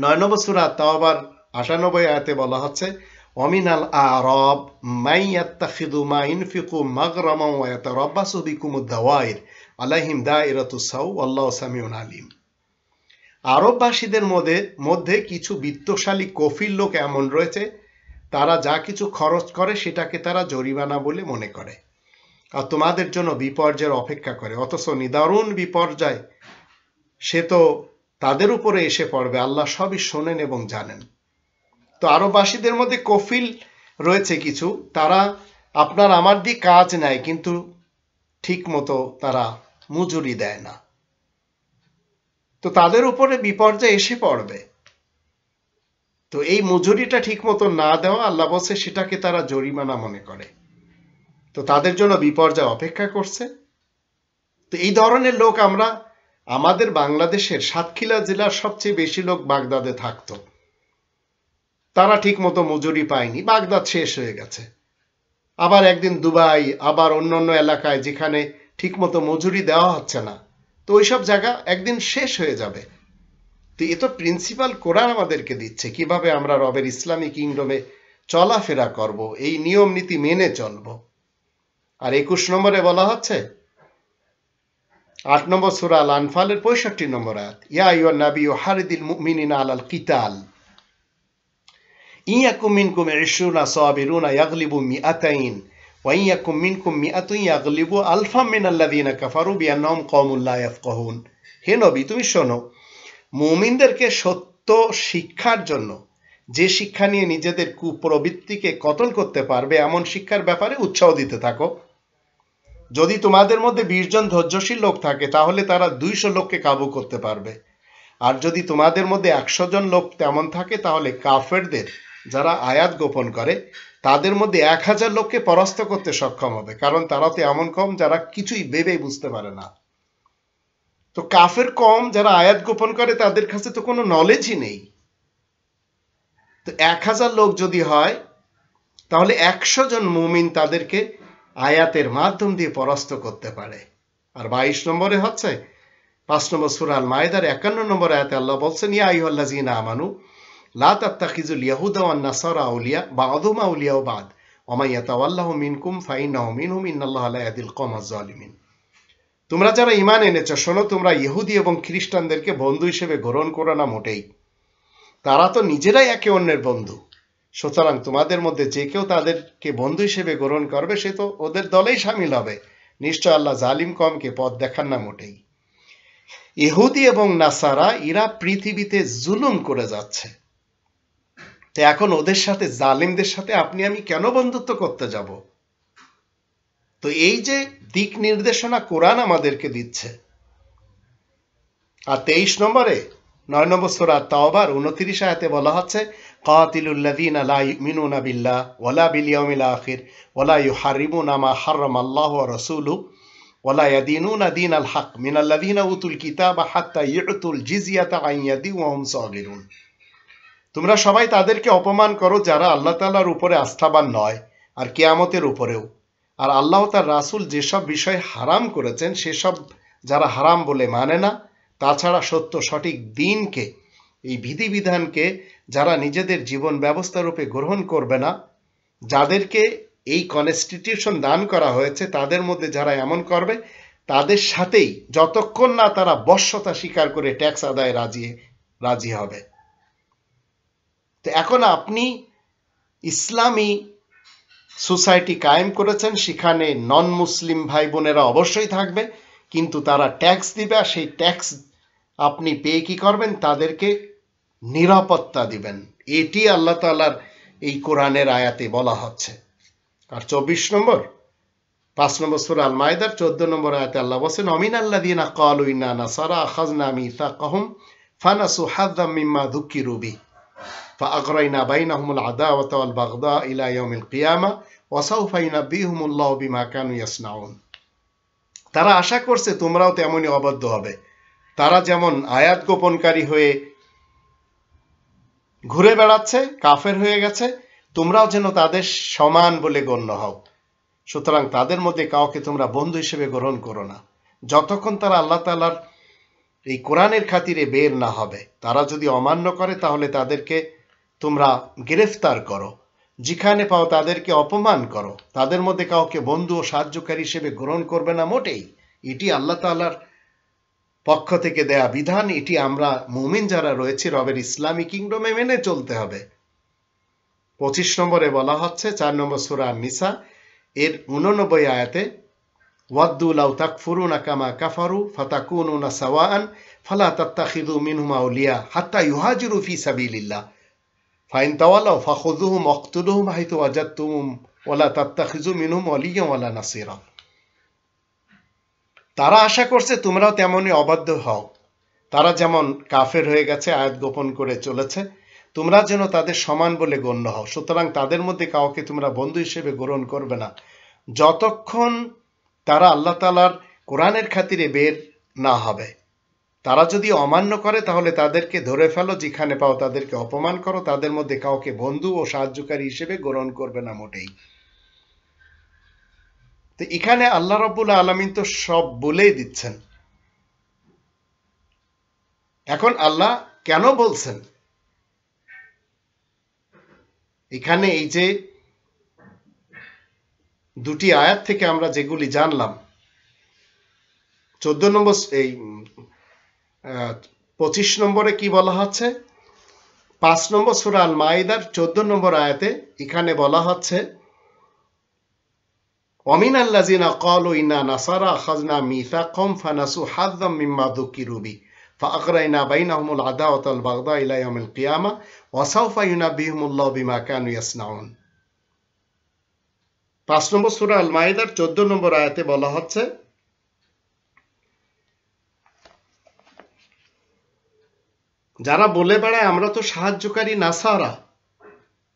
9 নম্বর সূরা আত-তাওবার 98 আয়াতে বলা হচ্ছে, ওয়ামিনাল আ'রাব মান ইয়াত্তাখিযু মা ইনফিকু মাগরামান ওয়া ইয়াতারাব্বাসু বিকুমুদ দাওয়াইর আলাইহিম দায়রাতুস সাউ ওয়াল্লাহু সামিউন আলিম। আরববাসীদের মধ্যে কিছু বিত্তশালী কফিল লোক এমন রয়েছে, তারা যা কিছু খরচ করে সেটাকে তারা জরিমানা বলে মনে করে আর তোমাদের জন্য বিপর্যয়ের অপেক্ষা করে, অথচ নিদারুণ বিপর্যয় সে তো তাদের উপরে এসে পড়বে। আল্লাহ সবই শোনেন এবং জানেন। তো আরববাসীদের মধ্যে কফিল রয়েছে কিছু, তারা আপনার আমার দিয়ে কাজ নেয় কিন্তু ঠিক মতো তারা মজুরি দেয় না, তো তাদের উপরে বিপর্যয় এসে পড়বে। তো এই মজুরিটা ঠিক মতো না দেওয়া, আল্লাহ বলছে সেটাকে তারা জরিমানা মনে করে, তো তাদের জন্য বিপর্যয় অপেক্ষা করছে। তো এই ধরনের লোক আমরা আমাদের বাংলাদেশের সাতক্ষীরা জেলার সবচেয়ে বেশি লোক বাগদাদে থাকতো, তারা ঠিক মতো মজুরি পায়নি, বাগদাদ শেষ হয়ে গেছে। আবার একদিন দুবাই, আবার অন্যান্য এলাকায় যেখানে ঠিক মতো মজুরি দেওয়া হচ্ছে না, তো ওইসব জায়গা একদিন শেষ হয়ে যাবে। তো এ তো প্রিন্সিপাল কোরআন আমাদেরকে দিচ্ছে কিভাবে আমরা রবের ইসলামী কিংডমে চলাফেরা করব, এই নিয়ম নীতি মেনে চলব। আর 21 নম্বরে বলা হচ্ছে 8 নম্বর সূরা আল আনফালের 65 নম্বর আয়াত, ইয়া আইয়ুহান নাবিয়্যু হারিদিল মুমিনিনা আলাল কিতাল ইয়াকুম মিনকুম 20 সাবিরুনা ইয়াগলিবু মিআতাইন ওয়া ইয়াকুম মিনকুম মিআতুন ইয়াগলিবু আলফাম মিনাল্লাযিনা কাফারু বিআন্নাহুম কওমুন লা ইয়াফকাহুন। হে নবী, তুমি শোনো, মুমিনদেরকে সত্য শিক্ষার জন্য, যে শিক্ষা নিয়ে নিজেদের কুপ্রবৃত্তিকে কতল করতে পারবে এমন শিক্ষার ব্যাপারে উৎসাহ দিতে থাকো। যদি তোমাদের মধ্যে 20 জন ধৈর্যশীল লোক থাকে তাহলে তারা 200 লোককে কাবু করতে পারবে। আর যদি তোমাদের মধ্যে 100 জন লোক তেমন থাকে তাহলে কাফেরদের, যারা আয়াত গোপন করে, তাদের মধ্যে 1000 লোককে পরাস্ত করতে সক্ষম হবে, কারণ তারা তো এমন কম যারা কিছুই ভেবেই বুঝতে পারে না। তো কাফের কম যারা আয়াত গোপন করে তাদের কাছে তো কোনো নলেজই নেই। তো 1000 লোক যদি হয় তাহলে 100 জন মুমিন তাদেরকে আয়াতের মাধ্যম দিয়ে পরাস্ত করতে পারে। আর 22 নম্বরে হচ্ছে 5 নম্বর সূরা আল মায়েদার 51 নম্বর আয়াতে আল্লাহ বলছেন, ইয়া আইয়ুহাল্লাযীনা আমানু লা তাত্তাখিযুল ইয়াহুদা ওয়ান নাসারা আউলিয়া বা'দুহুম আউলিয়াউ বা'দ ওয়া মান ইয়াতাওয়াল্লাহুম মিনকুম ফাইন্নাহু মিনহুম ইন্নাল্লাহা লা ইয়াহদিল কওমাজ জালিমিন। তোমরা যারা ঈমান এনেছো, শোনো, তোমরা ইহুদি এবং খ্রিস্টানদেরকে বন্ধু হিসেবে গ্রহণ করো না মোটেই। তারা তো নিজেরাই একে অন্যের বন্ধু। সুতরাং তোমাদের মধ্যে যে কেউ তাদেরকে বন্ধু হিসেবে গ্রহণ করবে সে তো ওদের দলেই শামিল হবে। নিশ্চয় আল্লাহ জালিম কমকে পথ দেখান না মোটেই। ইহুদি এবং নাসারা এরা পৃথিবীতে জুলুম করে যাচ্ছে, তো এখন ওদের সাথে, জালিমদের সাথে আপনি আমি কেন বন্ধুত্ব করতে যাব? তো এই যে দিক নির্দেশনা কোরআন আমাদেরকে দিচ্ছে। আর 23 নম্বরে 9 নম্বর সূরা তাওবার 29 আয়াতে বলা হচ্ছে, কাতিলুল্লাযীনা লা ইউমিনুনা বিল্লাহ ওয়ালা বিল ইয়াউমিল আখির ওয়ালা ইউহারিমুনা মা হারামাল্লাহু ওয়া রাসূলুহু ওয়ালা ইয়াদিনুনা দীনাল হক মিনাল্লাযীনা উতুল কিতাবা হাত্তা ইউতুল জিজিয়াতা আন ইয়াদিন ওয়া হুম সাগিরুন। তোমরা সবাই তাদেরকে অপমান করো যারা আল্লাহ তাআলার উপরে আস্থাবান নয় আর কিয়ামতের উপরেও, আর আল্লাহ তার রাসূল যেসব বিষয় হারাম করেছেন সেসব যারা হারাম বলে মানে না, তাছাড়া সত্য সঠিক দিনকে, এই বিধিবিধানকে যারা নিজেদের জীবন ব্যবস্থা রূপে গ্রহণ করবে না, যাদেরকে এই কনস্টিটিউশন দান করা হয়েছে, তাদের মধ্যে যারা এমন করবে তাদের সাথেই যতক্ষণ না তারা বশ্যতা স্বীকার করে ট্যাক্স আদায়ে রাজি হবে। তো এখন আপনি ইসলামী সোসাইটি কায়েম করেছেন, সেখানে নন মুসলিম ভাই বোনেরা অবশ্যই থাকবে, কিন্তু তারা ট্যাক্স দিবে, আর সেই ট্যাক্স আপনি পেয়ে কি করবেন? তাদেরকে নিরাপত্তা দিবেন। এটি আল্লাহ তাআলার এই কোরআনের আয়াতে বলা হচ্ছে। আর 24 নম্বর 5 নম্বর সূরা আল মায়েদার 14 নম্বর আয়াতে আল্লাহ বলেন, ওয়ামিনাল্লাযীনা ক্বালু ইন্না নাসারা আখাযনা মিসাকাহুম ফানাসু হাযযাম মিম্মা যুকিরু বিহি ফাআগরাইনা বাইনাহুমুল আদাওয়াতা ওয়াল বাগদা ইলা ইয়াউমিল কিয়ামা ওয়া সাওফা ইউনাব্বিহুমুল্লাহু বিমা কানু ইয়াসনাউন। তারা আশা করছে তোমরাও তেমনই অবাধ্য হবে। তারা যেমন আয়াত গোপনকারী হয়ে ঘুরে বেড়াচ্ছে, কাফের হয়ে গেছে, তোমরাও যেন তাদের সমান বলে গণ্য হও। সুতরাং তাদের মধ্যে কাউকে তোমরা বন্ধু হিসেবে গ্রহণ করো না যতক্ষণ তারা আল্লাহ তাআলার এই কোরআনের খাতিরে বের না হবে। তারা যদি অমান্য করে তাহলে তাদেরকে তোমরা গ্রেফতার করো, যেখানে পাও তাদেরকে অপমান করো। তাদের মধ্যে কাউকে বন্ধু ও সাহায্যকারী হিসেবে গ্রহণ করবে না মোটেই। এটি আল্লাহ তাআলার পক্ষ থেকে দেয়া বিধান। এটি আমরা মুমিন যারা রয়েছে রবের ইসলামী কিংডমে মেনে চলতে হবে। 25 নম্বরে বলা হচ্ছে 4 নম্বর সূরা নিসা এর 89 আয়াতে, ওয়াদ্দু লাউ তাকফুরুনা কামা কাফারু ফাতাকুনুনা সাওয়াআন ফালা তাত্তাখিযু মিনহুম আউলিয়া হাত্তা ইউহাজিরু ফি সাবিলিল্লাহ ফাইন তাওয়াল্লাউ ফাখুযুহুম ওয়াকতুলুহুম হাইতু ওয়াজাদতুমুহুম ওয়ালা তাত্তাখিযু মিনহুম ওয়ালিয়্যান ওয়ালা নাসীরা। তারা আশা করছে তোমরাও তেমনই অবাধ্য হও। তারা যেমন কাফের হয়ে গেছে, আয়াত গোপন করে চলেছে, তোমরা যেন তাদের সমান বলে গণ্য হও। সুতরাং তাদের মধ্যে কাউকে তোমরা বন্ধু হিসেবে গ্রহণ করবে না যতক্ষণ তারা আল্লাহ তাআলার কোরআনের খাতিরে বের না হবে। তারা যদি অমান্য করে তাহলে তাদেরকে ধরে ফেলো, যেখানে পাও তাদেরকে অপমান করো। তাদের মধ্যে কাউকে বন্ধু ও সাহায্যকারী হিসেবে গ্রহণ করবে না মোটেই। তো এখানে আল্লাহ রাব্বুল আলামিন তো সব বলেই দিচ্ছেন। এখন আল্লাহ কেন বলছেন? এখানে এই যে দুটি আয়াত থেকে আমরা যেগুলি জানলাম, 14 নম্বর এই 25 নম্বরে কি বলা হচ্ছে, 5 নম্বর সূরা আল মাইদার 14 নম্বর আয়াতে এখানে বলা হচ্ছে, ওয়ামিনাল্লাযীনা ক্বালু ইন্না নাসারা আখাযনা মিসাকাহুম ফানাসু হাযযাম মিম্মা যুকিরু বিহি فأغرينا بينهم العداوة والبغضاء إلى يوم القيامة وسوف ينبئهم الله بما كانوا يصنعون। 5 নম্বর সূরা আল মাইদার 14 নম্বর আয়াতে বলা হচ্ছে, যারা বলে বেড়ায় আমরা তো সাহায্যকারী নাসারা,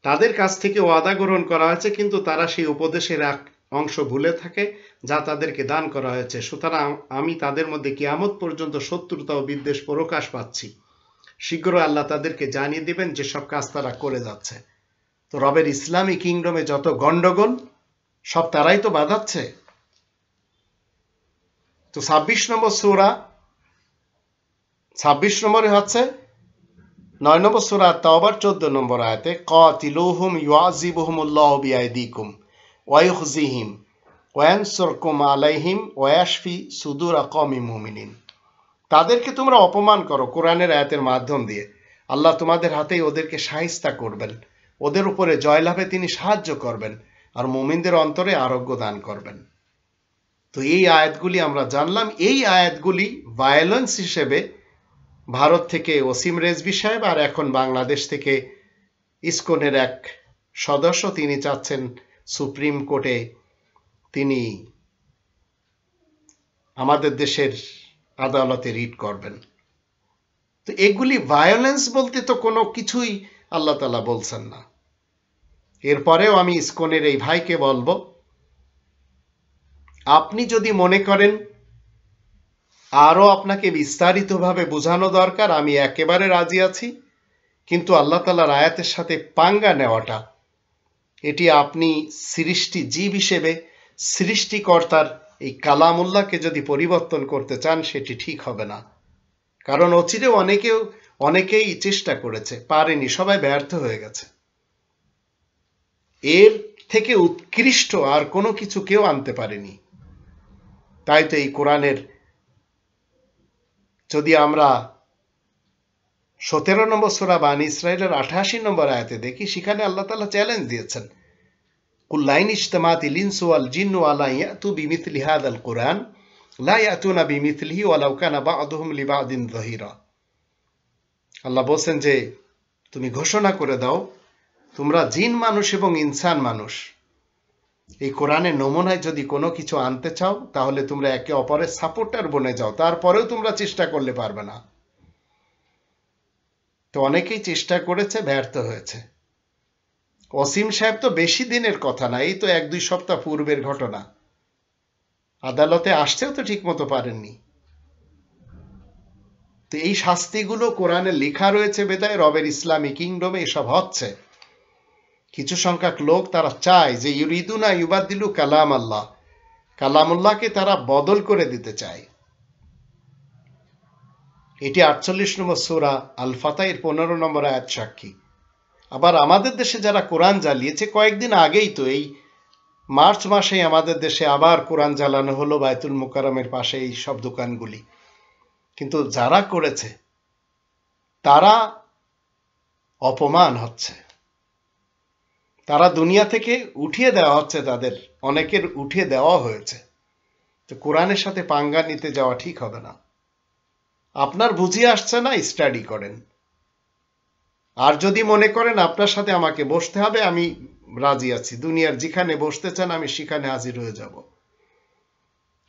তাদের কাছ থেকে ওয়াদা গ্রহণ করা হয়েছে কিন্তু তারা সেই উপদেশের এক অংশ ভুলে থাকে যা তাদেরকে দান করা হয়েছে। সুতরাং আমি তাদের মধ্যে কিয়ামত পর্যন্ত শত্রুতা ও বিদ্বেষ প্রকাশ পাচ্ছি। শীঘ্রই আল্লাহ তাদেরকে জানিয়ে দিবেন যে সব কাজ তারা করে যাচ্ছে। তো রবের ইসলামী কিংডমে যত গন্ডগোল সব তারাই তো বাধাচ্ছে। তো 26 নম্বর সূরা 26 নম্বরে হচ্ছে 9 নম্বর সূরা তাওবার 14 নম্বর আয়াতে, কাতিলুহুম ইউআযিবুহুমুল্লাহু বিআইদিকুম ওয়া ইউখজিহিম ওয়া ইয়ানসুরকুম আলাইহিম ওয়া ইয়াশফি সুদুর কওমিন মুমিনিন। তাদেরকে তোমরা অপমান করো কোরআনের আয়াতের মাধ্যম দিয়ে, আল্লাহ তোমাদের হাতেই ওদেরকে শায়েস্তা করবেন, ওদের উপরে জয়লাভে তিনি সাহায্য করবেন আর মুমিনদের অন্তরে আরোগ্য দান করবেন। তো এই আয়াতগুলি আমরা জানলাম। এই আয়াতগুলি ভায়োলেন্স হিসেবে ভারত থেকে ওসিম রেজভী সাহেব আর এখন বাংলাদেশ থেকে ইসকনের এক সদস্য তিনি চাচ্ছেন সুপ্রিম কোর্টে তিনি আমাদের দেশের আদালতে রিট করবেন। তো এগুলি ভায়োলেন্স বলতে তো কোনো কিছুই আল্লাহ তাআলা বলছেন না। এরপরেও আমি ইসকনের এই ভাইকে বলবো, আপনি যদি মনে করেন আরো আপনাকে বিস্তারিতভাবে বোঝানো দরকার, আমি একেবারে রাজি আছি, কিন্তু আল্লাহ তাআলার আয়াতের সাথে পাঙ্গা নেওয়াটা, এটি আপনি সৃষ্টি জীব হিসেবে সৃষ্টিকর্তার এই কালামুল্লাহকে যদি পরিবর্তন করতে চান সেটি ঠিক হবে না। কারণ অচিরে অনেকেই চেষ্টা করেছে, পারেনি, সবাই ব্যর্থ হয়ে গেছে। এর থেকে উৎকৃষ্ট আর কোনো কিছু কেউ আনতে পারেনি। তাই তো এই কোরআনের যদি আমরা 17 নম্বর সূরা বানী ইসরাঈলের 88 নম্বর আয়াতে দেখি, সেখানে আল্লাহ তাআলা চ্যালেঞ্জ দিয়েছেন, কুল্লাইন ইজতামাতিল ইনসু ওয়াল জিন্নু আলা ইয়াতু বিমিথলি হাযাল কুরআন লা ইয়াতুনা বিমিথলিহি ওয়ালাউ কানা বা'দুহুম লিবা'দিন যাহিরা। আল্লাহ বলেন যে তুমি ঘোষণা করে দাও, তোমরা জিন মানুষ এবং ইনসান মানুষ এই কোরআনের নমুনায় যদি কোনো কিছু আনতে চাও তাহলে তোমরা একে অপরের সাপোর্টার বনে যাও, তারপরেও তোমরা চেষ্টা করলে পারবে না। তো অনেকেই চেষ্টা করেছে, ব্যর্থ হয়েছে। ওসিম সাহেব তো বেশি দিনের কথা না, এই তো 1-2 সপ্তাহ পূর্বের ঘটনা। আদালতে আসতেও তো ঠিক মতো পারেননি। তো এই শাস্তিগুলো কোরআনে লেখা রয়েছে বেদায় রবের ইসলামী কিংডমে এসব হচ্ছে। কিছু সংখ্যক লোক তারা চায় যে ইউরিদুনা ইউবাদদিলু কালাম আল্লাহ, কালামুল্লাহকে তারা বদল করে দিতে চায়। এটি 48 নম্বর সূরা আল ফাতহের 15 নম্বর আয়াত সাক্ষী। আবার আমাদের দেশে যারা কোরআন জ্বালিয়েছে, কয়েকদিন আগেই তো এই মার্চ মাসে আমাদের দেশে আবার কোরআন জ্বালানো হলো বায়তুল মুকাররমের পাশে এই সব দোকানগুলি। কিন্তু যারা করেছে তারা অপমান হচ্ছে, তারা দুনিয়া থেকে উঠিয়ে দেওয়া হচ্ছে, তাদের অনেকের উঠিয়ে দেওয়া হয়েছে। তো কোরআনের সাথে পাঙ্গা নিতে যাওয়া ঠিক হবে না। আপনার বুঝিয়ে আসছে না, স্টাডি করেন। আর যদি মনে করেন আপনার সাথে আমাকে বসতে হবে, আমি রাজি আছি, দুনিয়ার যেখানে বসতে চান আমি সেখানে হাজির হয়ে যাব।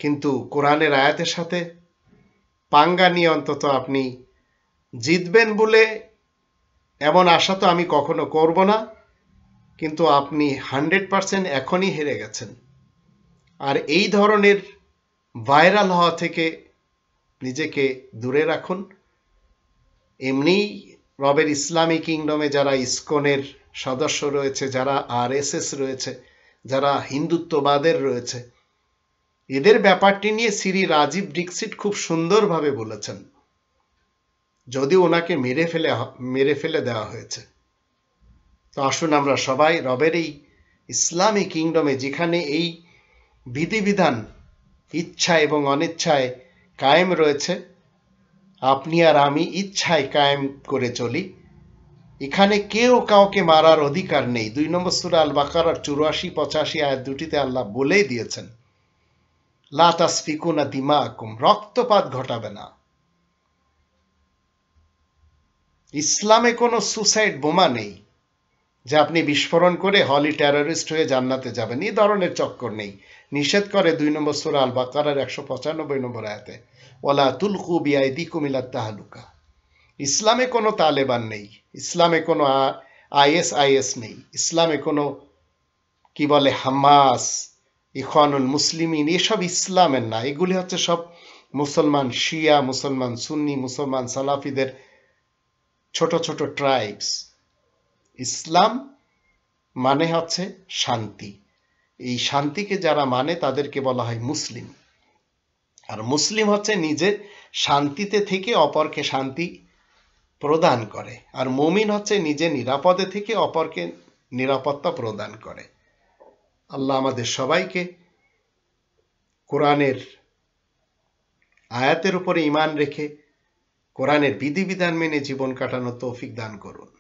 কিন্তু কোরআনের আয়াতের সাথে পাঙ্গা নিয়ে অন্তত আপনি জিতবেন বলে এমন আশা তো আমি কখনো করব না। কিন্তু আপনি 100% এখনই হেরে গেছেন। আর এই ধরনের ভাইরাল হওয়া থেকে নিজেকে দূরে রাখুন। এমনি রবের ইসলামী কিংডমে যারা ইসকনের সদস্য রয়েছে, যারা আরএসএস রয়েছে, যারা হিন্দুত্ববাদের রয়েছে, এদের ব্যাপারটি নিয়ে শ্রী রাজীব দীক্ষিত খুব সুন্দরভাবে বলেছেন, যদিও ওনাকে মেরে ফেলে দেওয়া হয়েছে। তো আসুন আমরা সবাই রবের এই ইসলামী কিংডমে, যেখানে এই বিধিবিধান ইচ্ছা এবং অনিচ্ছায় কায়েম রয়েছে, আপনি আর আমি ইচ্ছায় কায়েম করে চলি। এখানে কেউ কাউকে মারার অধিকার নেই। 2 নম্বর সূরা আল বাকারার 84-85 আয়াত দুটিতে আল্লাহ বলেই দিয়েছেন, লা তাসফিকুনা দিমাকুম, রক্তপাত ঘটাবে না। ইসলামে কোনো সুসাইড বোমা নেই যে আপনি বিস্ফোরণ করে হলি টেররিস্ট হয়ে জান্নাতে যাবেন, এই ধরনের চক্কর নেই। নিষেধ করে 2 নম্বর সূরা আল বাকারার 195 নম্বর আয়াতে, ওয়ালা তুলকু বিআইদিকুম ইলা তাহলুকা। ইসলামে কোনো তালেবান নেই, ইসলামে কোনো আইএসআইএস নেই, ইসলামে কোনো কি বলে হামাস, ইখওয়ানুল মুসলিমিন, এসব ইসলামের না। এগুলি হচ্ছে সব মুসলমান শিয়া, মুসলমান সুন্নি, মুসলমান সালাফিদের ছোট ছোট ট্রাইবস। ইসলাম মানে হচ্ছে শান্তি। এই শান্তিকে যারা মানে তাদেরকে বলা হয় মুসলিম। আর মুসলিম হচ্ছে নিজে শান্তিতে থেকে অপরকে শান্তি প্রদান করে, আর মুমিন হচ্ছে নিজে নিরাপদে থেকে অপরকে নিরাপত্তা প্রদান করে। আল্লাহ আমাদের সবাইকে কোরআনের আয়াতের উপরে ঈমান রেখে কোরআনের বিধিবিধান মেনে জীবন কাটানোর তৌফিক দান করুন।